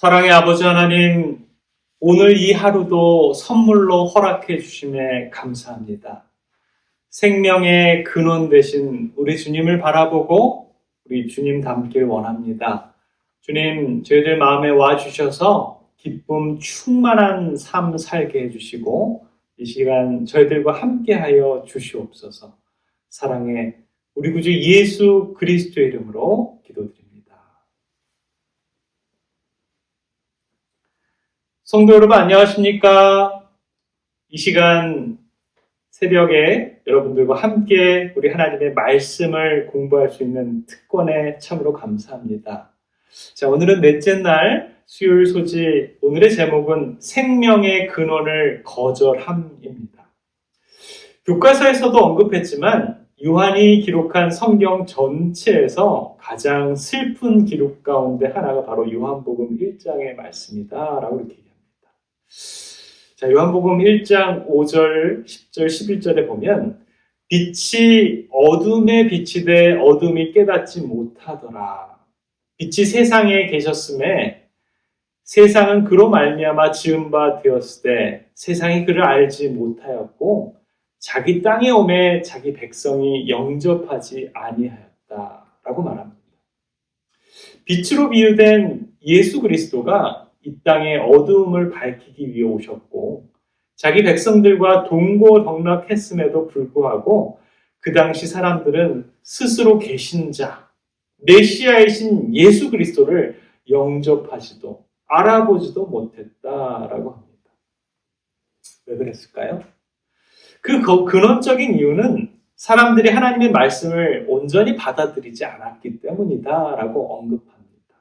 사랑의 아버지 하나님, 오늘 이 하루도 선물로 허락해 주심에 감사합니다. 생명의 근원 되신 우리 주님을 바라보고 우리 주님 닮길 원합니다. 주님, 저희들 마음에 와 주셔서 기쁨 충만한 삶 살게 해주시고 이 시간 저희들과 함께하여 주시옵소서. 사랑의 우리 구주 예수 그리스도의 이름으로 기도드립니다. 성도 여러분 안녕하십니까? 이 시간 새벽에 여러분들과 함께 우리 하나님의 말씀을 공부할 수 있는 특권에 참으로 감사합니다. 자, 오늘은 넷째 날 수요일 소지, 오늘의 제목은 생명의 근원을 거절함입니다. 교과서에서도 언급했지만 요한이 기록한 성경 전체에서 가장 슬픈 기록 가운데 하나가 바로 요한복음 1장의 말씀이다 라고 이렇게 얘기합니다. 자, 요한복음 1장 5절, 10절, 11절에 보면 빛이 어둠에 빛이 돼 어둠이 깨닫지 못하더라. 빛이 세상에 계셨음에 세상은 그로 말미암아 지은 바 되었을 때 세상이 그를 알지 못하였고 자기 땅에 오매 자기 백성이 영접하지 아니하였다라고 말합니다. 빛으로 비유된 예수 그리스도가 이 땅에 어두움을 밝히기 위해 오셨고 자기 백성들과 동고동락했음에도 불구하고 그 당시 사람들은 스스로 계신 자, 메시아이신 예수 그리스도를 영접하지도 알아보지도 못했다라고 합니다. 왜 그랬을까요? 그 근원적인 이유는 사람들이 하나님의 말씀을 온전히 받아들이지 않았기 때문이다라고 언급합니다.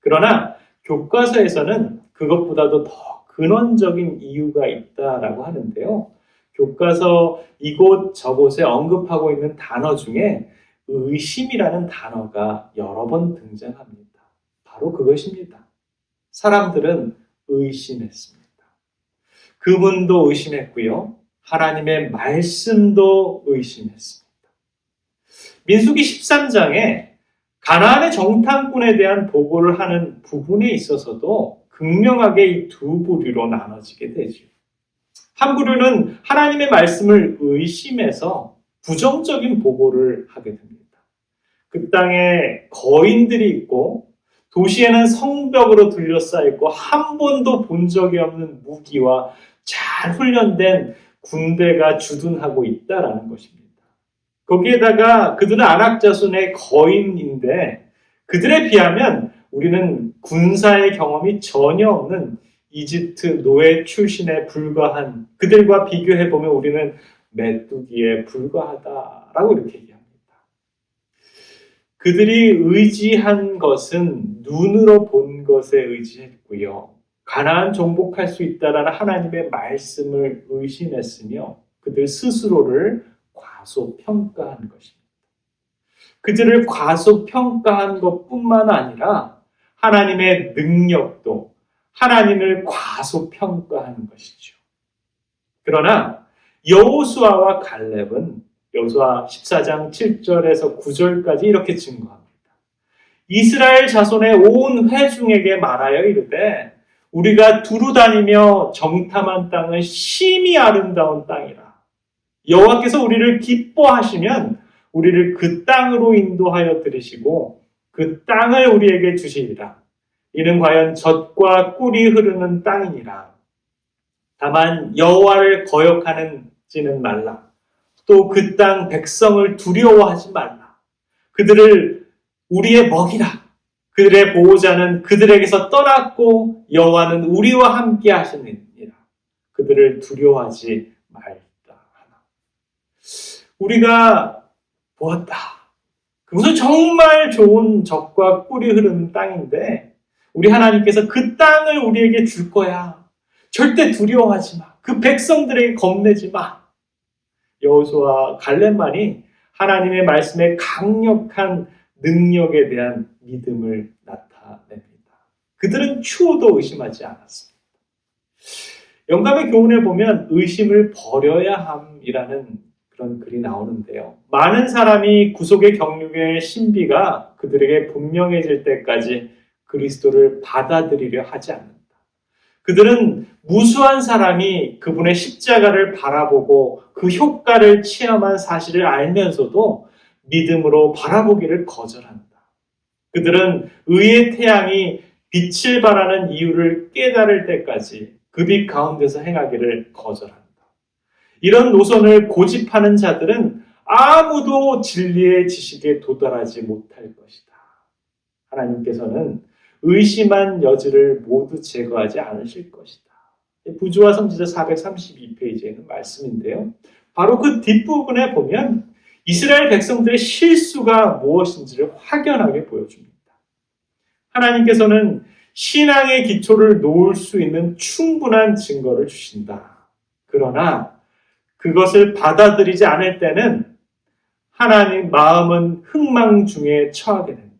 그러나 교과서에서는 그것보다도 더 근원적인 이유가 있다라고 하는데요. 교과서 이곳 저곳에 언급하고 있는 단어 중에 의심이라는 단어가 여러 번 등장합니다. 바로 그것입니다. 사람들은 의심했습니다. 그분도 의심했고요. 하나님의 말씀도 의심했습니다. 민수기 13장에 가나안의 정탐꾼에 대한 보고를 하는 부분에 있어서도 극명하게 이 두 부류로 나눠지게 되죠. 한 부류는 하나님의 말씀을 의심해서 부정적인 보고를 하게 됩니다. 그 땅에 거인들이 있고 도시에는 성벽으로 둘러싸여 있고 한 번도 본 적이 없는 무기와 잘 훈련된 군대가 주둔하고 있다라는 것입니다. 거기에다가 그들은 안악 자손의 거인인데 그들에 비하면 우리는 군사의 경험이 전혀 없는 이집트 노예 출신에 불과한 그들과 비교해보면 우리는 메뚜기에 불과하다라고 이렇게 얘기합니다. 그들이 의지한 것은 눈으로 본 것에 의지했고요. 가나안 정복할 수 있다라는 하나님의 말씀을 의심했으며 그들 스스로를 과소평가한 것입니다. 그들을 과소평가한 것뿐만 아니라 하나님의 능력도 하나님을 과소평가하는 것이죠. 그러나 여호수아와 갈렙은 여호수아 14장 7절에서 9절까지 이렇게 증거합니다. 이스라엘 자손의 온 회중에게 말하여 이르되 우리가 두루 다니며 정탐한 땅은 심히 아름다운 땅이라. 여호와께서 우리를 기뻐하시면 우리를 그 땅으로 인도하여 들으시고 그 땅을 우리에게 주시리라. 이는 과연 젖과 꿀이 흐르는 땅이니라. 다만 여호와를 거역하는지는 말라. 또 그 땅 백성을 두려워하지 말라. 그들을 우리의 먹이라. 그들의 보호자는 그들에게서 떠났고 여호와는 우리와 함께 하시느니라. 그들을 두려워하지 말다 하나. 우리가 보았다. 그것은 정말 좋은 젖과 꿀이 흐르는 땅인데 우리 하나님께서 그 땅을 우리에게 줄 거야. 절대 두려워하지 마. 그 백성들에게 겁내지 마. 여호수아와 갈렙만이 하나님의 말씀의 강력한 능력에 대한 믿음을 나타냅니다. 그들은 추호도 의심하지 않았습니다. 영감의 교훈에 보면 의심을 버려야 함이라는 그런 글이 나오는데요. 많은 사람이 구속의 경륜의 신비가 그들에게 분명해질 때까지 그리스도를 받아들이려 하지 않는다. 그들은 무수한 사람이 그분의 십자가를 바라보고 그 효과를 체험한 사실을 알면서도 믿음으로 바라보기를 거절한다. 그들은 의의 태양이 빛을 발하는 이유를 깨달을 때까지 그 빛 가운데서 행하기를 거절한다. 이런 노선을 고집하는 자들은 아무도 진리의 지식에 도달하지 못할 것이다. 하나님께서는 의심한 여지를 모두 제거하지 않으실 것이다. 부조와 선지자 432페이지에 있는 말씀인데요. 바로 그 뒷부분에 보면 이스라엘 백성들의 실수가 무엇인지를 확연하게 보여줍니다. 하나님께서는 신앙의 기초를 놓을 수 있는 충분한 증거를 주신다. 그러나 그것을 받아들이지 않을 때는 하나님 마음은 흥망 중에 처하게 된다.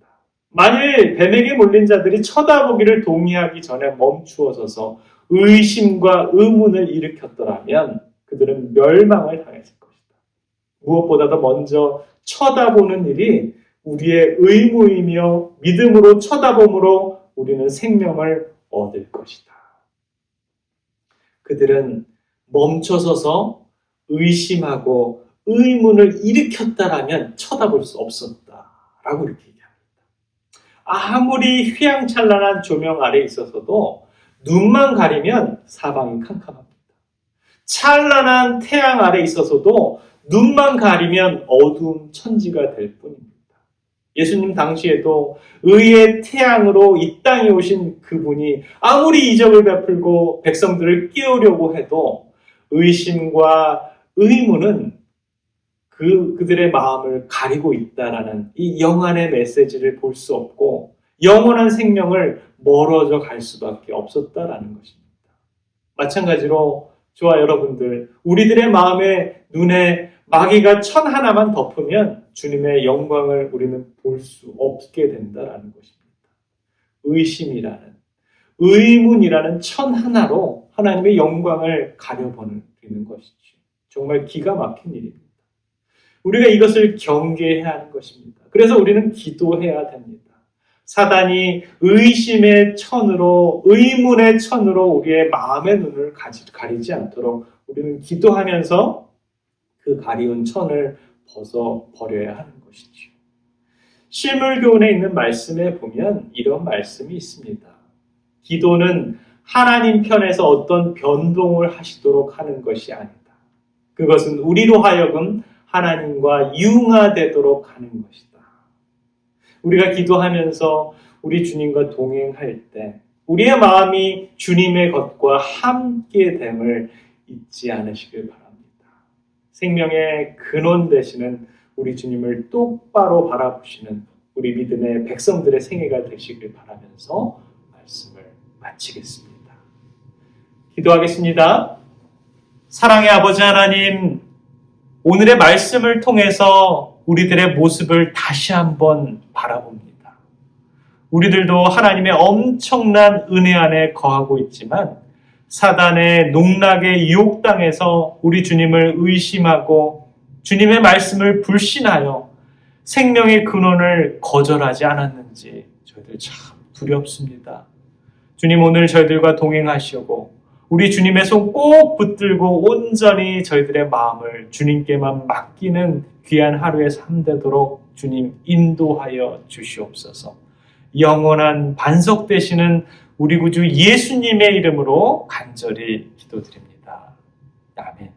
만일 뱀에게 몰린 자들이 쳐다보기를 동의하기 전에 멈추어 서서 의심과 의문을 일으켰더라면 그들은 멸망을 당했을 것이다. 무엇보다도 먼저 쳐다보는 일이 우리의 의무이며 믿음으로 쳐다봄으로 우리는 생명을 얻을 것이다. 그들은 멈춰서서 의심하고 의문을 일으켰다라면 쳐다볼 수 없었다라고 이렇게 얘기합니다. 아무리 휘황찬란한 조명 아래 있어서도 눈만 가리면 사방이 캄캄합니다. 찬란한 태양 아래 있어서도 눈만 가리면 어두운 천지가 될 뿐입니다. 예수님 당시에도 의의 태양으로 이 땅에 오신 그분이 아무리 이적을 베풀고 백성들을 깨우려고 해도 의심과 의문은 그들의 마음을 가리고 있다라는 이 영안의 메시지를 볼 수 없고 영원한 생명을 멀어져 갈 수밖에 없었다라는 것입니다. 마찬가지로 저와 여러분들, 우리들의 마음에 눈에 마귀가 천 하나만 덮으면 주님의 영광을 우리는 볼 수 없게 된다라는 것입니다. 의심이라는, 의문이라는 천 하나로 하나님의 영광을 가려버리는 것이죠. 정말 기가 막힌 일입니다. 우리가 이것을 경계해야 하는 것입니다. 그래서 우리는 기도해야 됩니다. 사단이 의심의 천으로, 의문의 천으로 우리의 마음의 눈을 가리지 않도록 우리는 기도하면서 그 가리운 천을 벗어버려야 하는 것이죠. 실물교훈에 있는 말씀에 보면 이런 말씀이 있습니다. 기도는 하나님 편에서 어떤 변동을 하시도록 하는 것이 아니다. 그것은 우리로 하여금 하나님과 융화되도록 하는 것이다. 우리가 기도하면서 우리 주님과 동행할 때 우리의 마음이 주님의 것과 함께 됨을 잊지 않으시길 바랍니다. 생명의 근원 되시는 우리 주님을 똑바로 바라보시는 우리 믿음의 백성들의 생애가 되시길 바라면서 말씀을 마치겠습니다. 기도하겠습니다. 사랑의 아버지 하나님, 오늘의 말씀을 통해서 우리들의 모습을 다시 한번 바라봅니다. 우리들도 하나님의 엄청난 은혜 안에 거하고 있지만 사단의 농락에 유혹당해서 우리 주님을 의심하고 주님의 말씀을 불신하여 생명의 근원을 거절하지 않았는지 저희들 참 두렵습니다. 주님, 오늘 저희들과 동행하시고 우리 주님의 손 꼭 붙들고 온전히 저희들의 마음을 주님께만 맡기는 귀한 하루의 삶 되도록 주님 인도하여 주시옵소서. 영원한 반석 되시는 우리 구주 예수님의 이름으로 간절히 기도드립니다. 아멘.